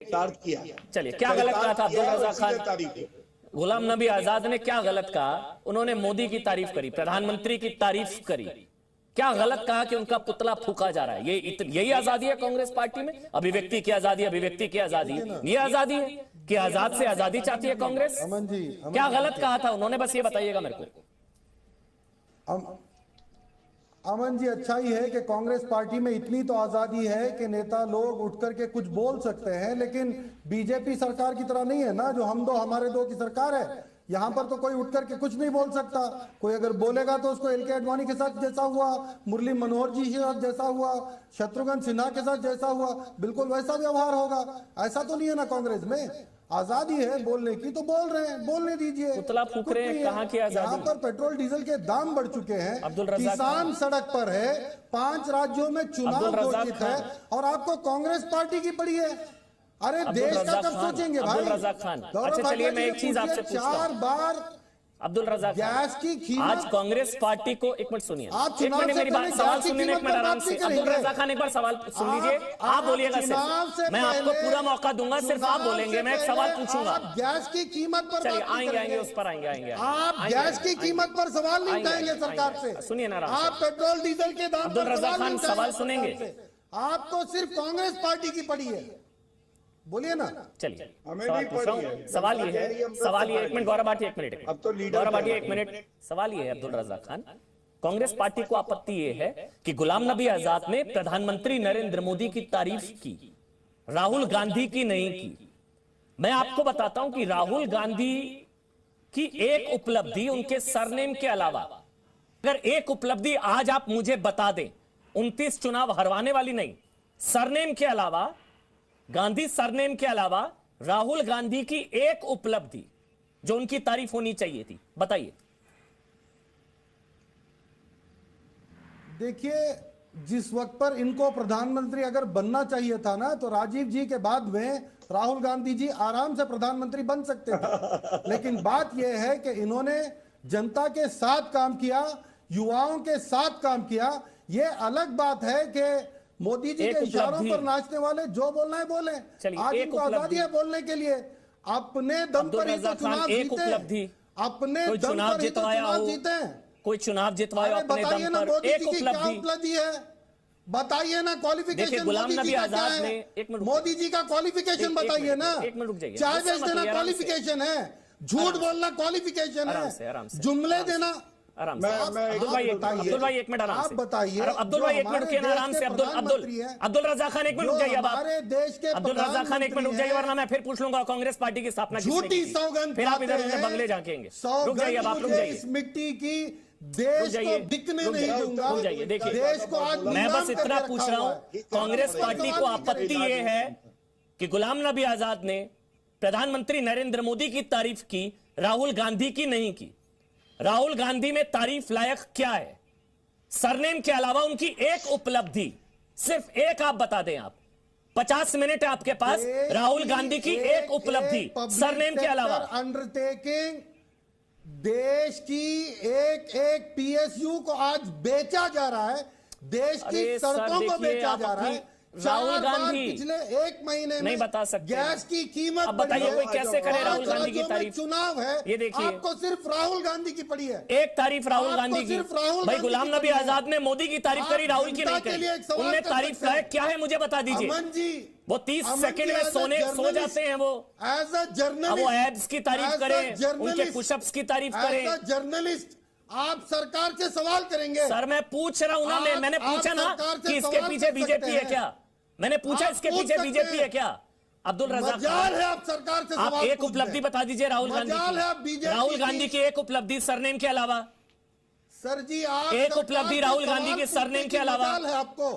किया। चलिए, क्या गलत कहा था अब्दुल रज़ाक खान? गुलाम नबी आजाद ने क्या गलत कहा? उन्होंने मोदी की तारीफ करी, प्रधानमंत्री की तारीफ करी। क्या गलत कहा कि उनका पुतला फूका जा रहा है? यही आजादी है कांग्रेस पार्टी में? अभिव्यक्ति की आजादी, अभिव्यक्ति की आजादी, ये आजादी है कि आजाद से आजादी चाहती है कांग्रेस? क्या गलत कहा था उन्होंने, बस ये बताइएगा मेरे को। अमन जी, अच्छा ही है कि कांग्रेस पार्टी में इतनी तो आजादी है कि नेता लोग उठ करके कुछ बोल सकते हैं, लेकिन बीजेपी सरकार की तरह नहीं है ना, जो हम दो हमारे दो की सरकार है। यहाँ पर तो कोई उठ करके कुछ नहीं बोल सकता। कोई अगर बोलेगा तो उसको एल के आडवाणी के साथ जैसा हुआ, मुरली मनोहर जी के साथ जैसा हुआ, शत्रुघ्न सिन्हा के साथ जैसा हुआ, बिल्कुल वैसा व्यवहार होगा। ऐसा तो नहीं है ना, कांग्रेस में आजादी है बोलने की, तो बोल रहे हैं, बोलने दीजिए। पुतला फूक रहे हैं, कहाँ की आजादी? यहाँ पर पेट्रोल डीजल के दाम बढ़ चुके हैं, अब्दुल रज़ाक किसान सड़क पर है, 5 राज्यों में चुनाव घोषित है और आपको कांग्रेस पार्टी की पड़ी है। अरे देश का कब सोचेंगे भाई? अब्दुल रज़ाक खान, अच्छा चलिए मैं एक चीज आपसे पूछता हूं। 4 बार अब्दुल रज़ाक गैस की कीमत, आज कांग्रेस पार्टी को, एक मिनट सुनिए, आप एक मिनट मेरी बात, सवाल सुनिए एक मिनट आराम से। अब्दुल रज़ाक खान एक बार सवाल सुन लीजिए, आप बोलिएगा सिर्फ, मैं आपको पूरा मौका दूंगा, सिर्फ आप बोलेंगे, मैं एक सवाल पूछूंगा। गैस की कीमत पर चलिए आएंगे उस पर आएंगे। आप गैस की कीमत पर सवाल नहीं उठाएंगे सरकार से? सुनिए ना, आप पेट्रोल डीजल के दाम अब्दुल रज़ाक खान सवाल सुनेंगे? आपको सिर्फ कांग्रेस पार्टी की पड़ी है, बोलिए ना। चलिए सवाल ये है, एक मिनट गौरव भाटी, एक मिनट, गौरव भाटी एक मिनट। सवाल ये है अब्दुल रज़ाक खान, कांग्रेस पार्टी को आपत्ति ये है कि गुलाम नबी आजाद ने प्रधानमंत्री नरेंद्र मोदी की तारीफ की, राहुल गांधी की नहीं की। मैं आपको बताता हूं कि राहुल गांधी की एक उपलब्धि उनके सरनेम के अलावा, अगर एक उपलब्धि आज आप मुझे बता दें, 29 चुनाव हरवाने वाली नहीं, सरनेम के अलावा, गांधी सरनेम के अलावा राहुल गांधी की एक उपलब्धि जो उनकी तारीफ होनी चाहिए थी, बताइए। देखिए, जिस वक्त पर इनको प्रधानमंत्री अगर बनना चाहिए था ना, तो राजीव जी के बाद में राहुल गांधी जी आराम से प्रधानमंत्री बन सकते थे। लेकिन बात यह है कि इन्होंने जनता के साथ काम किया, युवाओं के साथ काम किया। यह अलग बात है कि मोदी जी के इशारों पर नाचने वाले जो बोलना है बोले। आज इनको आजादी है बोलने के लिए, अपने दम पर ही तो चुनाव जीते, अपने दम पर ही तो चुनाव जीते। कोई चुनाव जितवाया अपने दम पर, एक उपलब्धि है, बताइए ना। क्वालिफिकेशन गुलाम नबी आजाद ने, मोदी जी का क्वालिफिकेशन बताइए ना। चाय बेच देना क्वालिफिकेशन है, झूठ बोलना क्वालिफिकेशन है, जुमले देना आराम से। अब्दुल भाई एक मिनट आराम से, आप बताइए। अब्दुल भाई एक मिनट रुकिए ना आराम से। अब्दुल रज़ाक खान एक मिनट रुक जाइए, हमारे देश के अब्दुल रज़ाक खान एक मिनट रुक जाइए, वरना मैं फिर पूछ लूंगा कांग्रेस पार्टी की स्थापना झूठी सौगंध, फिर आप इधर बंगले झांकेंगे। रुक जाइए, आप रुक जाइए। इस मिट्टी की देश को बिकने नहीं दूंगा। रुक जाइए, देखिए देश को आज मैं बस इतना पूछ रहा हूं, कांग्रेस पार्टी को आपत्ति ये है कि गुलाम नबी आजाद ने प्रधानमंत्री नरेंद्र मोदी की तारीफ की, राहुल गांधी की नहीं की। राहुल गांधी में तारीफ लायक क्या है? सरनेम के अलावा उनकी एक उपलब्धि, सिर्फ एक आप बता दें। आप 50 मिनट है आपके पास, राहुल गांधी की एक उपलब्धि सरनेम के अलावा। अंडरटेकिंग, देश की एक PSU को आज बेचा जा रहा है, देश की सड़कों को बेचा जा रहा है। राहुल गांधी पिछले 1 महीने में नहीं बता सकते गैस की कीमत, अब बताइए कोई कैसे करे राहुल गांधी की तारीफ? चुनाव है, ये देखिए, आपको सिर्फ राहुल गांधी की पड़ी है एक तारीफ राहुल गांधी की। भाई गुलाम नबी आजाद ने मोदी की तारीफ करी, राहुल की नहीं करी। उनमें तारीफ लायक क्या है मुझे बता दीजिए। अमन जी, वो 30 सेकंड में सो जाते हैं वो। एज अ जर्नलिस्ट, वो एब्स की तारीफ करें, उनके पुशअप्स की तारीफ करें। जर्नलिस्ट आप सरकार से सवाल करेंगे। सर मैं पूछ रहा हूं ना, मैंने पूछा ना कि इसके पीछे बीजेपी है क्या? मैंने पूछा इसके पीछे बीजेपी है क्या? अब्दुल रज़ाक खान, है आप सरकार से आप एक उपलब्धि बता दीजिए राहुल गांधी की। राहुल गांधी की एक उपलब्धि सरनेम के अलावा। सर जी, आप एक उपलब्धि राहुल गांधी के सरनेम के अलावा है आपको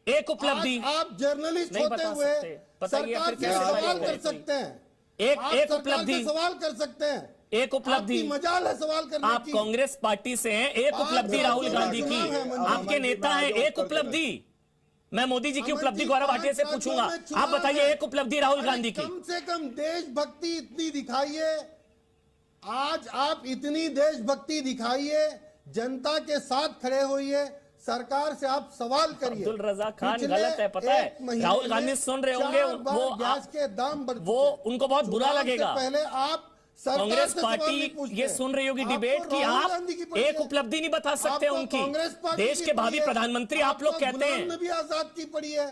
एक उपलब्धि। आप जर्नलिस्ट होते हुए सरकार से सवाल कर सकते हैं, एक उपलब्धि सवाल कर सकते हैं, एक उपलब्धि। मजाल है सवाल करने आप कांग्रेस पार्टी से हैं, एक उपलब्धि राहुल गांधी की, आपके नेता हैं, एक उपलब्धि। मैं मोदी जी की उपलब्धि गौरव भाटिया से पूछूंगा, आप बताइए एक उपलब्धि राहुल गांधी की। कम से कम देशभक्ति इतनी दिखाइए, आज आप इतनी देशभक्ति दिखाइए, जनता के साथ खड़े होइए, सरकार से आप सवाल करिए। अब्दुल रज़ाक खान पिछले गलत है, पता है? 1 महीने राहुल गांधी में सुन रहे होंगे, 4 बार वो गैस के दाम बढ़ वो चुके हैं। उनको बहुत बुरा चुनाव से लगेगा। पहले आप सरकार कांग्रेस से सवाल नहीं पार्टी पूछते। ये सुन रही होगी आपको डिबेट कि राहुल आप गांधी की पड़ी एक है। उपलब्धि नहीं बता सकते आपको उनकी। कांग्रेस पार्टी देश की के पड़ी भावी है। प्रधानमंत्री आप लोग आपको कहते हैं। गुलाम नबी आजाद की पड़ी है।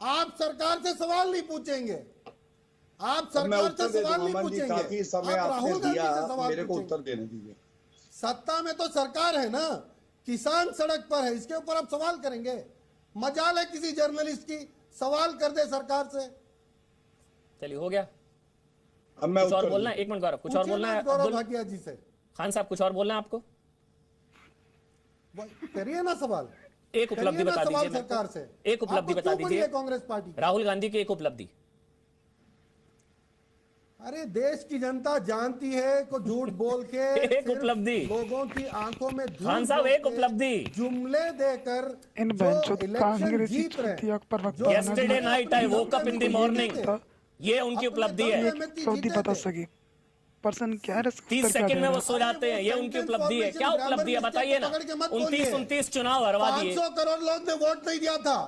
आप सरकार से सवाल नहीं पूछेंगे। आप सरकार से सवाल नहीं पूछेंगे। काफी समय आप आपने राहुल गांधी दिया, से सवाल मेरे को पूछेंगे। उत्तर देने दीजिए। सत्ता में तो सरकार है ना, किसान सड़क पर है, इसके ऊपर आप सवाल करेंगे? मजाल है किसी जर्नलिस्ट की सवाल कर दे सरकार से। चलिए हो गया। अब मैं कुछ और उत्तर बोलना है? एक मिनट गौरव, कुछ और बोलना है? गौरव अब्दुल भाटिया जी से खान साहब कुछ और बोलना है आपको? करिए ना सवाल। एक उपलब्धि करिए ना बता सवाल दीजिए सरकार मेरे से। को। एक उपलब्धि आपको बता क्यों पड़ी दीजिए है कांग्रेस पार्टी की? राहुल गांधी की एक उपलब्धि। अरे देश की जनता जानती है को झूठ बोल के एक सिर्फ उपलब्धि। लोगों की आंखों में धूल खान साहब, झोंक एक के उपलब्धि। जुमले देकर इन जो बेंचों इलेक्शन कांग्रेसी जीत रहे चुतिया पर वक्त जो बनाना Yesterday night I woke up in the morning। जीते, ये उनकी अपने उपलब्धि है। दम पे सऊदी जीते बता थे। सके पर्सन क्या है 30 सेकंड में वो सो जाते हैं, ये वो उनकी sentence उपलब्धि है। क्या formation उपलब्धि है grammar बताइए ना? mistake पकड़ के मत 29 बोलिए। चुनाव हरवा दिए। 500 करोड़ लोग ने वोट नहीं दिया था।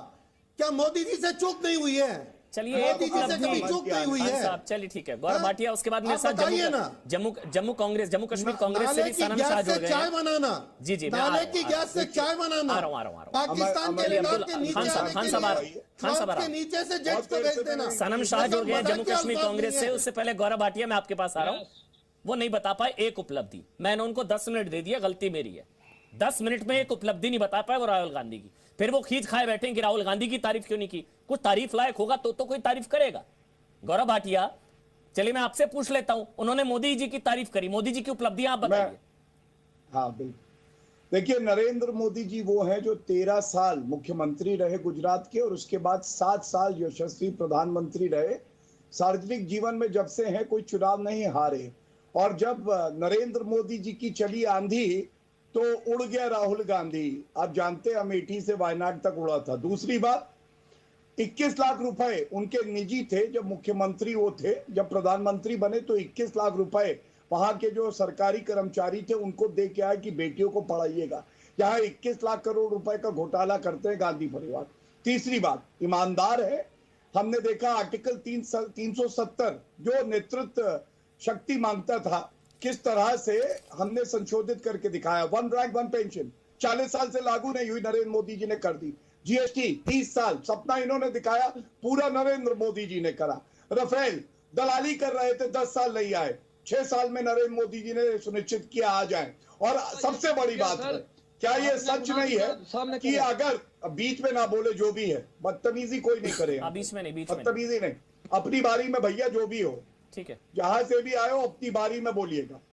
क्या मोदी जी से चूक नहीं हुई है? चलिए एक मोदी जी से उपलब्धि। कभी चूक नहीं हुई खान है? साहब चलिए ठीक है। गौरव हाँ? भाटिया उसके बाद मेरे आप साथ बताइए ना। जम्मू कांग्रेस, जम्मू कश्मीर कांग्रेस से नाले भी की सनम गैस शाह से जुड़ गए चाय हैं। बनाना। जी जी मैं आ नाले रहा हूं, की आ रहा गैस से चाय बनाना। आ रहा हूं। पाकिस्तान के अमर- रिकॉर्ड के नीचे खान साहब, आने खान के साहब आ लिए रहे हैं। खान साहब आ रहे के हैं। नीचे से जेट्स को भेज देना। सनम शाह जुड़ गए हैं जम्मू मजाक के कश्मीर अल्फाज कांग्रेस नहीं से। है। उससे पहले गौरव भाटिया मैं आपके पास आ रहा हूं। वो नहीं बता पाए एक उपलब्धि। मैंने उनको 10 मिनट दे दिया, गलती मेरी है। 10 मिनट में एक उपलब्धि नहीं बता पाए वो राहुल गांधी की। फिर वो खींच खाए बैठे कि राहुल गांधी की तारीफ क्यों नहीं की। कुछ तारीफ लायक होगा तो कोई तारीफ करेगा। गौरव भाटिया चलिए मैं आपसे पूछ लेता हूं, उन्होंने मोदी जी की तारीफ करी, मोदी जी की उपलब्धियां आप बताइए। हाँ बिल्कुल। देखिए नरेंद्र मोदी जी वो हैं जो 13 साल मुख्यमंत्री रहे गुजरात के, और उसके बाद 7 साल यशस्वी प्रधानमंत्री रहे। सार्वजनिक जीवन में जब से हैं कोई चुनाव नहीं हारे। और जब नरेंद्र मोदी जी की चली आंधी तो उड़ गया राहुल गांधी। आप जानते हैं अमेठी से वायनाड तक उड़ा था। दूसरी बात, 21 लाख रुपए उनके निजी थे जब मुख्यमंत्री वो थे। जब प्रधानमंत्री बने तो 21 लाख रुपए वहां के जो सरकारी कर्मचारी थे उनको दे के आए कि बेटियों को पढ़ाइएगा। यहाँ 21 लाख करोड़ रुपए का घोटाला करते हैं गांधी परिवार। तीसरी बात, ईमानदार है। हमने देखा आर्टिकल 370 जो नेतृत्व शक्ति मांगता था, किस तरह से हमने संशोधित करके दिखाया। 1 रैंक 1 पेंशन 40 साल से लागू नहीं हुई, नरेंद्र मोदी जी ने कर दी। जीएसटी 30 साल, सपना इन्होंने दिखाया, पूरा नरेंद्र मोदी जी ने करा। राफेल दलाली कर रहे थे, 10 साल नहीं आए, 6 साल में नरेंद्र मोदी जी ने सुनिश्चित किया आ जाए। और सबसे बड़ी बात है, क्या ये सच नहीं है कि अगर बीच में ना बोले, जो भी है बदतमीजी कोई नहीं करे, बीच में नहीं, बीच में बदतमीजी नहीं, अपनी बारी में भैया जो भी हो, ठीक है, जहां से भी आए हो अपनी बारी में बोलिएगा।